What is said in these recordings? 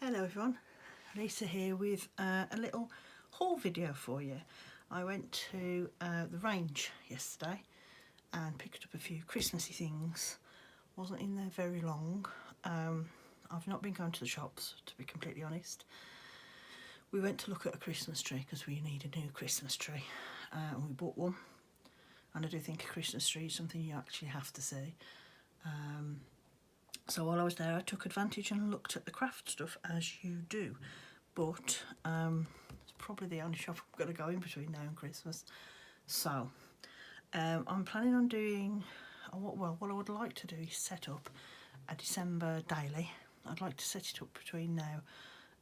Hello everyone, Lisa here with a little haul video for you. I went to the range yesterday and picked up a few Christmassy things. Wasn't in there very long. I've not been going to the shops, to be completely honest. We went to look at a Christmas tree because we need a new Christmas tree, and we bought one. And I do think a Christmas tree is something you actually have to see. So while I was there, I took advantage and looked at the craft stuff, as you do. But it's probably the only shop I'm going to go in between now and Christmas. So I'm planning on doing, well, what I would like to do is set up a December daily. I'd like to set it up between now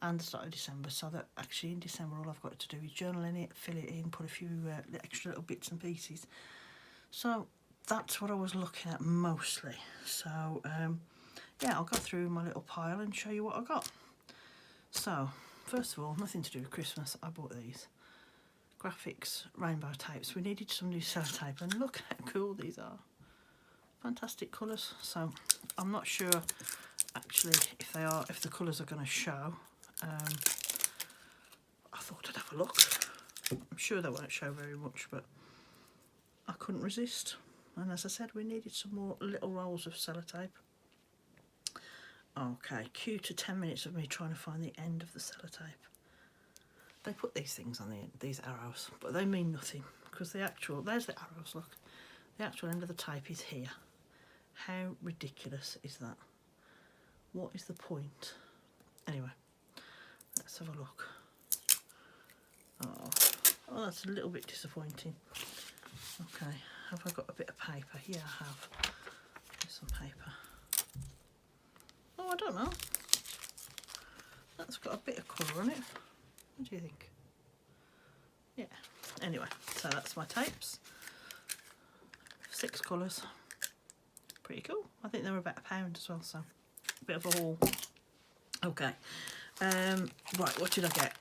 and the start of December, so that actually in December all I've got to do is journal in it, fill it in, put a few extra little bits and pieces. So that's what I was looking at mostly. So yeah, I'll go through my little pile and show you what I got. So first of all, nothing to do with Christmas, I bought these graphics rainbow tapes. We needed some new sellotape, and look how cool these are. Fantastic colours. So I'm not sure actually if the colours are going to show. I thought I'd have a look. I'm sure they won't show very much, but I couldn't resist. And as I said, we needed some more little rolls of sellotape. Okay, cue to 10 minutes of me trying to find the end of the sellotape. They put these things on these arrows, but they mean nothing because the actual, there's the arrows, look. The actual end of the tape is here. How ridiculous is that? What is the point? Anyway, let's have a look. Oh, that's a little bit disappointing. Okay, have I got a bit of paper? Yeah, I have. Here's some paper. Oh, I don't know. That's got a bit of colour on it. What do you think? Yeah. Anyway, so that's my tapes. 6 colours. Pretty cool. I think they were about £1 as well, so a bit of a haul. Okay. Right, what did I get?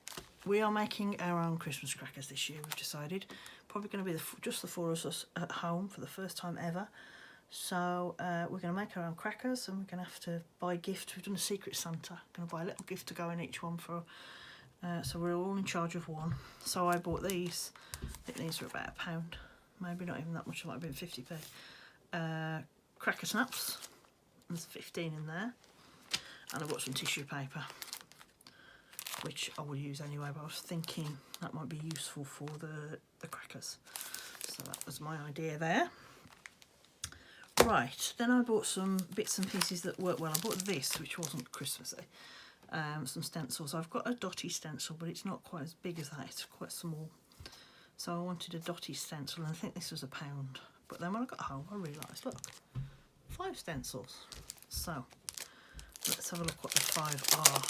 We are making our own Christmas crackers this year, we've decided. Probably going to be just the 4 of us at home for the first time ever. So we're going to make our own crackers, and we're going to have to buy gifts. We've done a Secret Santa. Going to buy a little gift to go in each one for. So we're all in charge of one. So I bought these. I think these are about £1. Maybe not even that much. It might have been 50p. Cracker snaps. There's 15 in there. And I bought some tissue paper, which I will use anyway. But I was thinking that might be useful for the crackers. So that was my idea there. Right, then I bought some bits and pieces that work well. I bought this, which wasn't Christmassy, some stencils. I've got a dotty stencil, but it's not quite as big as that, it's quite small. So I wanted a dotty stencil, and I think this was £1. But then when I got home, I realised, look, 5 stencils. So let's have a look what the 5 are.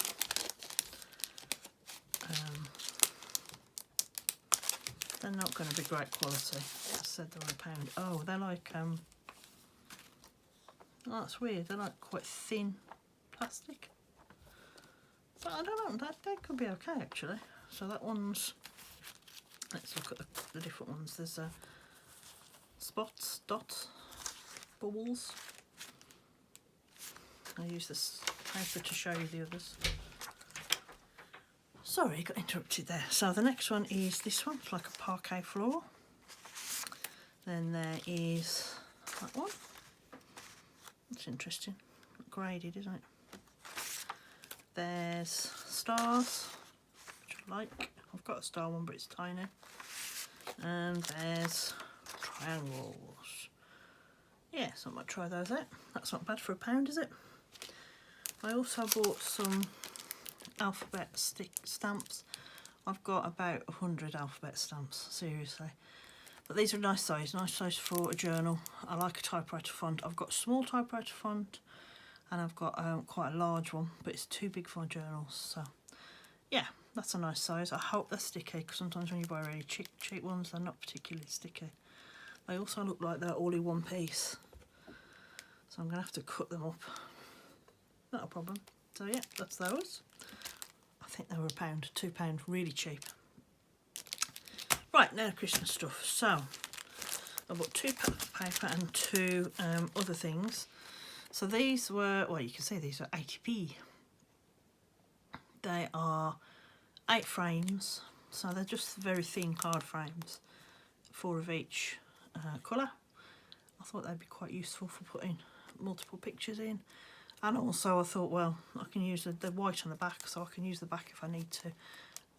They're not going to be great quality. I said they were £1. Oh, they're like oh, that's weird. They're like quite thin plastic. But I don't know, they could be okay actually. So that one's, let's look at the different ones. There's spots, dots, bubbles. I'll use this paper to show you the others. Sorry, got interrupted there. So the next one is this one. It's like a parquet floor. Then there is that one. That's interesting. Graded, isn't it? There's stars, which I like. I've got a star one, but it's tiny. And there's triangles. Yeah, so I might try those out. That's not bad for £1, is it? I also bought some alphabet stamps. I've got about 100 alphabet stamps, seriously. But these are nice size for a journal. I like a typewriter font. I've got a small typewriter font, and I've got quite a large one, but it's too big for my journals. So yeah, that's a nice size. I hope they're sticky, because sometimes when you buy really cheap ones, they're not particularly sticky. They also look like they're all in one piece, so I'm going to have to cut them up. Not a problem. So yeah, that's those. I think they were £1, £2, really cheap. Right, now Christmas stuff. So I bought 2 packs of paper and 2 other things. So these were, well, you can see these are 80p. They are 8 frames, so they're just very thin card frames, 4 of each colour. I thought they'd be quite useful for putting multiple pictures in. And also I thought, well, I can use the white on the back, so I can use the back if I need to.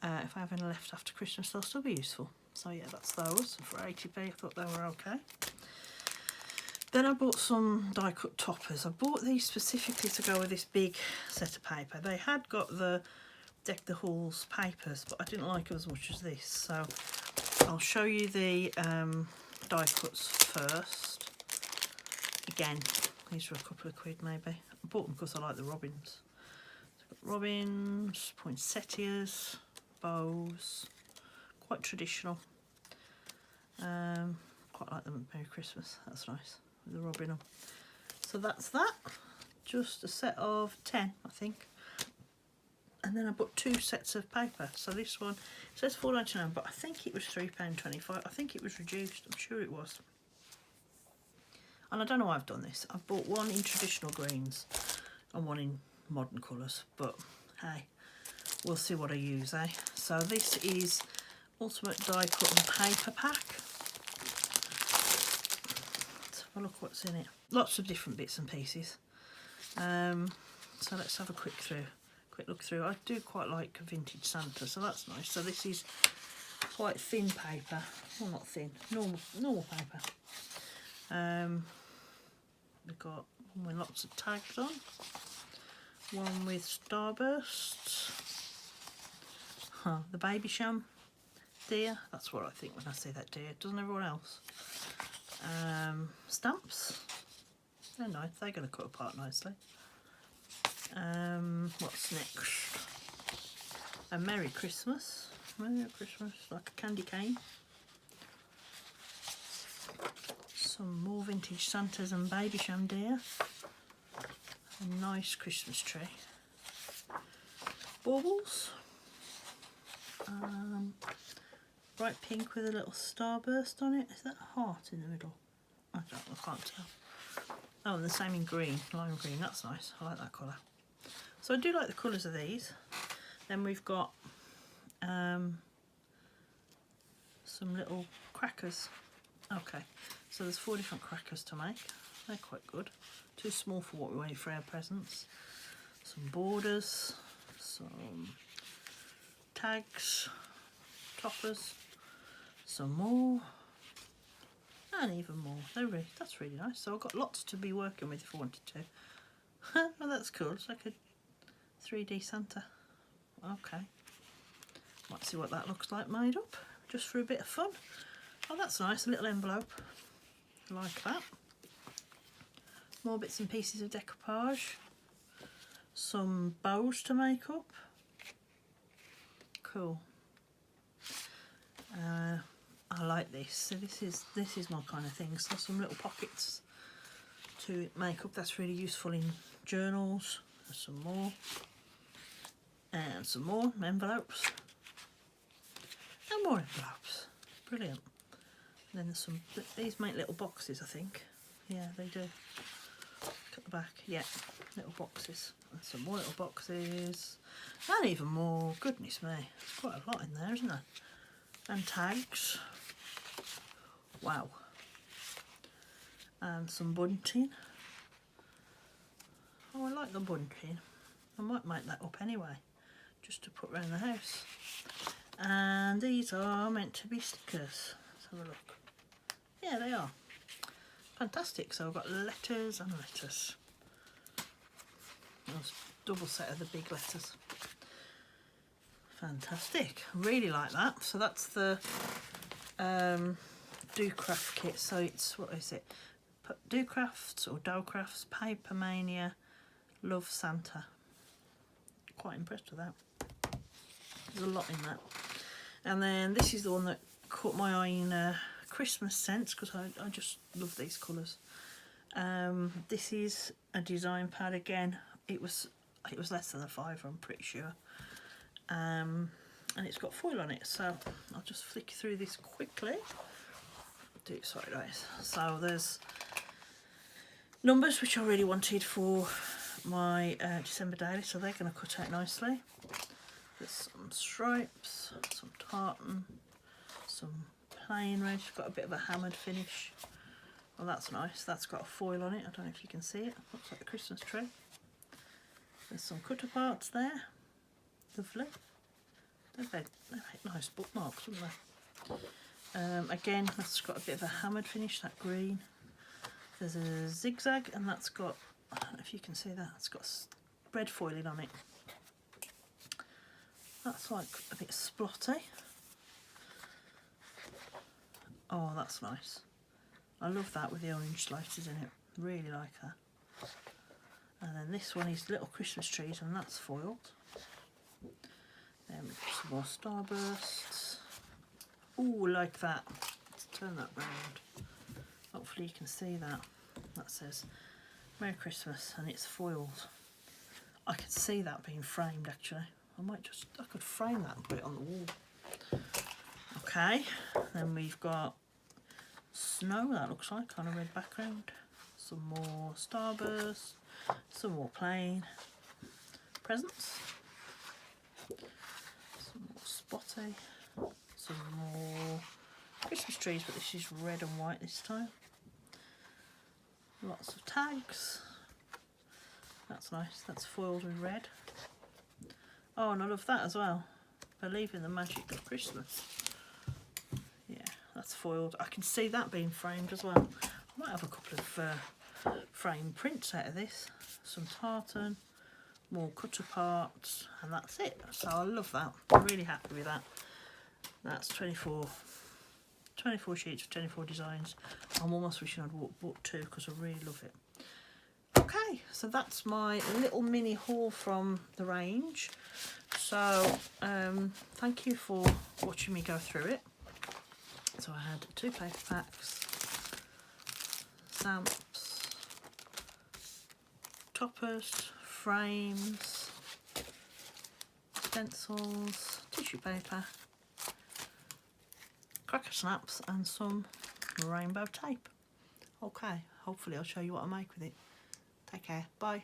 If I have any left after Christmas, they'll still be useful. So yeah, that's those for 80p. I thought they were okay. Then I bought some die cut toppers. I bought these specifically to go with this big set of paper. They had got the Deck the Halls papers, but I didn't like them as much as this. So I'll show you the die cuts first. Again, these were a couple of quid maybe. I bought them because I like the robins. So I've got robins, poinsettias, bows, quite traditional. Quite like them at Merry Christmas, that's nice, with the robin on. So that's that, just a set of 10 I think. And then I bought 2 sets of paper. So this one says £4.99, but I think it was £3.25. I think it was reduced, I'm sure it was. And I don't know why I've done this. I've bought one in traditional greens and one in modern colours, but hey, we'll see what I use, eh? So this is Ultimate Die Cut and Paper Pack. Let's have a look what's in it. Lots of different bits and pieces. So let's have a quick look through. I do quite like vintage Santa, so that's nice. So this is quite thin paper. Well, not thin, normal paper. We've got one with lots of tags on, one with starbursts, the baby sham deer, that's what I think when I say that deer, doesn't everyone else? Stamps, they're nice, they're going to cut apart nicely. What's next? A Merry Christmas, like a candy cane. Some more vintage Santas and baby sham deer. A nice Christmas tree. Baubles. Bright pink with a little starburst on it. Is that a heart in the middle? I can't tell. Oh, and the same in green, lime green. That's nice. I like that colour. So I do like the colours of these. Then we've got some little crackers. Okay, so there's 4 different crackers to make. They're quite good. Too small for what we want for our presents. Some borders, some tags, toppers, some more, and even more. That's really nice. So I've got lots to be working with if I wanted to. Oh, that's cool. It's like a 3D Santa. Okay. Might see what that looks like made up, just for a bit of fun. Oh, that's nice, a little envelope. I like that. More bits and pieces of decoupage. Some bows to make up. Cool. I like this. So this is my kind of thing. So some little pockets to make up. That's really useful in journals. There's some more. And some more envelopes. And more envelopes. Brilliant. And then there's some, these make little boxes, I think. Yeah, they do. Look at the back. Yeah, little boxes. And some more little boxes. And even more. Goodness me. There's quite a lot in there, isn't there? And tags. Wow. And some bunting. Oh, I like the bunting. I might make that up anyway, just to put around the house. And these are meant to be stickers. Let's have a look. Yeah, they are. Fantastic. So I've got letters and letters. There's a double set of the big letters. Fantastic. Really like that. So that's the Do Craft kit. So it's, what is it? Do Crafts or Dough Crafts, Paper Mania, Love Santa. Quite impressed with that. There's a lot in that. And then this is the one that caught my eye in Christmas scents, because I just love these colours. This is a design pad again. It was less than a £5, I'm pretty sure. And it's got foil on it, so I'll just flick through this quickly. Sorry guys. So there's numbers which I really wanted for my December daily, so they're going to cut out nicely. There's some stripes, some tartan, some plain red. It's got a bit of a hammered finish. Well, that's nice. That's got a foil on it. I don't know if you can see it. Looks like a Christmas tree. There's some cutter parts there. Lovely. They make nice bookmarks, wouldn't they? Again, that's got a bit of a hammered finish, that green. There's a zigzag, and that's got, I don't know if you can see that, it's got red foiling on it. That's like a bit splotty. Oh, that's nice. I love that with the orange slices in it. Really like that. And then this one is little Christmas trees, and that's foiled. Then we've got some more starbursts. Ooh, like that. Let's turn that round. Hopefully you can see that. That says Merry Christmas, and it's foiled. I could see that being framed actually. I could frame that and put it on the wall. Okay, then we've got snow, that looks like, on a red background. Some more starburst, some more plain presents, some more spotty, some more Christmas trees, but this is red and white this time. Lots of tags. That's nice, that's foiled with red. Oh, and I love that as well. Believe in the magic of Christmas. Yeah, that's foiled. I can see that being framed as well. I might have a couple of framed prints out of this. Some tartan, more cutter parts, and that's it. So I love that. I'm really happy with that. That's 24 sheets of 24 designs. I'm almost wishing I'd bought 2 because I really love it. Okay, so that's my little mini haul from the range. So thank you for watching me go through it. So I had 2 paper packs, stamps, toppers, frames, stencils, tissue paper, cracker snaps, and some rainbow tape. Okay, hopefully I'll show you what I make with it. Take care, bye.